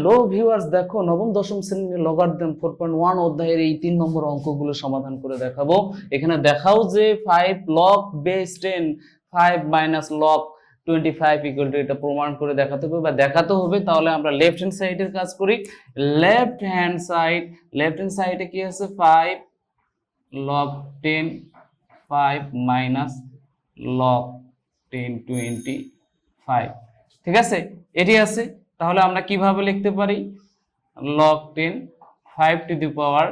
Hello viewers, দেখো নবম দশম শ্রেণীর লগারিদম 4.1 অধ্যায়ের এই 3 নম্বর অঙ্কগুলো সমাধান করে দেখাবো। এখানে দেখাও যে 5 log base 10 5 minus log 25 equal to, এটা প্রমাণ করে দেখাতে হবে বা দেখাতে হবে। তাহলে আমরা লেফট হ্যান্ড সাইডের কাজ করি। লেফট হ্যান্ড সাইডে কি আছে 5 log 10 5 minus log 10 25, ঠিক আছে, এটি আছে। তাহলে আমরা কিভাবে লিখতে পারি? log 10 5 to the power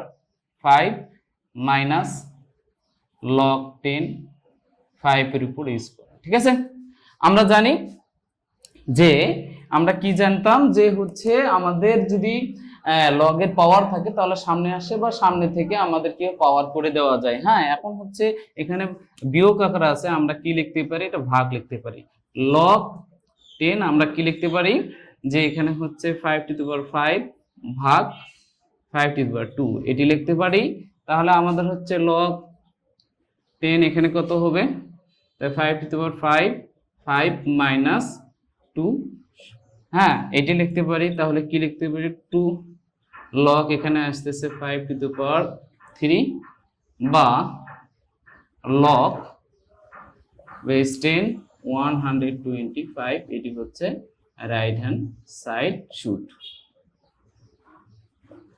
5 minus log 10 5 এর উপর স্কয়ার, ঠিক আছে। আমরা জানি যে আমরা কি জানতাম যে হচ্ছে আমাদের যদি লগ এর পাওয়ার থাকে তাহলে সামনে আসে বা সামনে থেকে আমাদেরকে পাওয়ার করে দেওয়া যায়। হ্যাঁ, এখন হচ্ছে এখানে বিয়োগ আকারে আছে, আমরা কি লিখতে পারি? এটা ভাগ লিখতে পারি। log 10 আমরা কি লিখতে পারি যে এখানে হচ্ছে 5 to the power 5 ভাগ 5 to the power 2, এটি লিখতে পারি। তাহলে আমাদের হচ্ছে log 10 এখানে কত হবে? তাই 5 to the power 5 minus 2, হ্যাঁ এটি লিখতে পারি। তাহলে কি লিখতে পারি? 2 log এখানে আসতেছে 5 to the power 3 বা log base 10 125, এটি হচ্ছে রাইট হ্যান্ড সাইড শুট।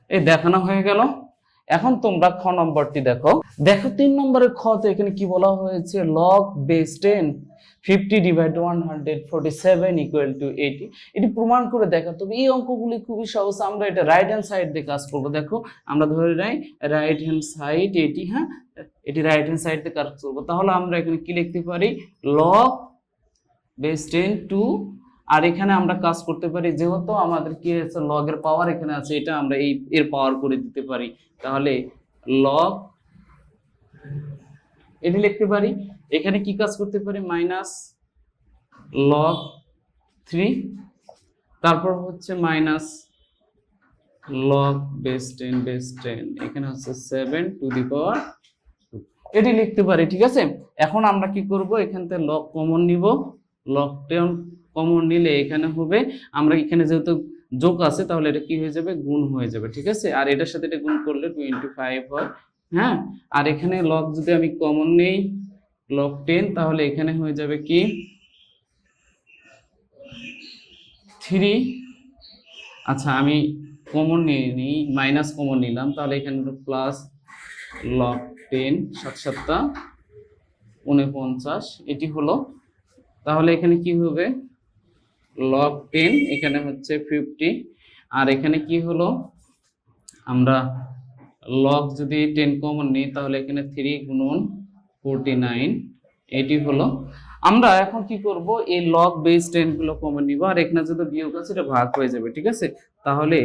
এই দেখানো হয়ে গেল। এখন তোমরা খ নম্বরটি দেখো। 3 নম্বরের খ তো এখানে কি বলা হয়েছে? log base 10 50 divided 147 equal to 80, এটি প্রমাণ করে দেখাতে হবে। এই অঙ্কগুলি খুবই সহজ। আমরা এটা রাইট হ্যান্ড সাইড দিয়ে কাজ করব। দেখো আমরা ধরে নেই রাইট হ্যান্ড সাইড এটি, হ্যাঁ এটি রাইট হ্যান্ড সাইড দিয়ে কাজ করব। তাহলে আমরা এখানে কি লিখতে পারি? log base 10 2, আর এখানে আমরা কাজ করতে পারি যেহেতু আমাদের কি আছে লগ এর পাওয়ার এখানে আছে, এটা আমরা এই এর পাওয়ার করে দিতে পারি। তাহলে log এটি লিখতে পারি। এখানে কি কাজ করতে পারি? মাইনাস log 3, তারপর হচ্ছে মাইনাস log base 10 এখানে হচ্ছে 7 to the power 2, এটি লিখতে পারি, ঠিক আছে। এখন আমরা কি করব? এখান থেকে log কমন নিব। log 10 কমন নিলে এখানে হবে, আমরা এখানে যেহেতু যোগ আছে তাহলে এটা কি হয়ে যাবে? গুণ হয়ে যাবে, ঠিক আছে। আর এটার সাথে এটা গুণ করলে 25 হয়, হ্যাঁ। আর এখানে log যদি আমি কমন নেই log 10, তাহলে এখানে হয়ে যাবে কি 3। আচ্ছা আমি কমন নিয়ে নিই, মাইনাস কমন নিলাম, তাহলে এখানে প্লাস log 10 7 7 49, এটি হলো। তাহলে এখানে কি হবে? log 10 এখানে হচ্ছে 50, আর এখানে কি হলো? আমরা log যদি 10 কমন নিই তাহলে এখানে 3 গুণন 49, এটি হলো। আমরা এখন কি করব? এই log base 10 গুলো কমন নিব, আর এখানে যদি বিয়োগ আছে এটা ভাগ হয়ে যাবে, ঠিক আছে। তাহলে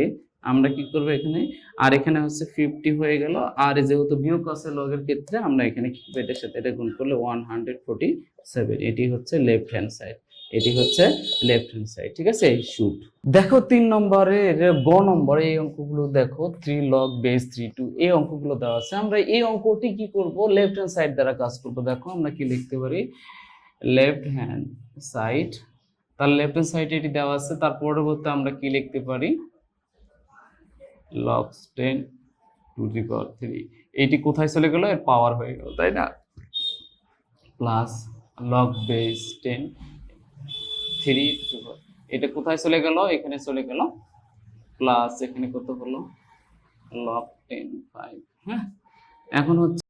আমরা কি করব এখানে, আর এখানে হচ্ছে 50 হয়ে গেল, আর যেহেতু বিয়োগ আছে log এর ক্ষেত্রে আমরা এখানে কি করব? এটার সাথে এটা গুণ করলে 147, এটি হচ্ছে লেফট হ্যান্ড সাইড, এটি হচ্ছে লেফট হ্যান্ড সাইড, ঠিক আছে। শুট। দেখো 3 নম্বরের গ নম্বরে এই অঙ্কগুলো দেখো 3 log base 3 2, এই অঙ্কগুলো দেওয়া আছে। আমরা এই অঙ্কটি কি করব? লেফট হ্যান্ড সাইড দ্বারা কাজ করব। দেখো আমরা কি লিখতে পারি? লেফট হ্যান্ড সাইড, তার লেফট হ্যান্ড সাইড এটি দেওয়া আছে। তার পরবর্তী আমরা কি লিখতে পারি? log 10 to the power 3, এটি কোথায় চলে গেল? এর পাওয়ার হয়ে গেল, তাই না। প্লাস log base 10 3, এটা কোথায় চলে গেল? এখানে চলে গেল। প্লাস এখানে কত হলো? log 10 5, হ্যাঁ। এখন হচ্ছে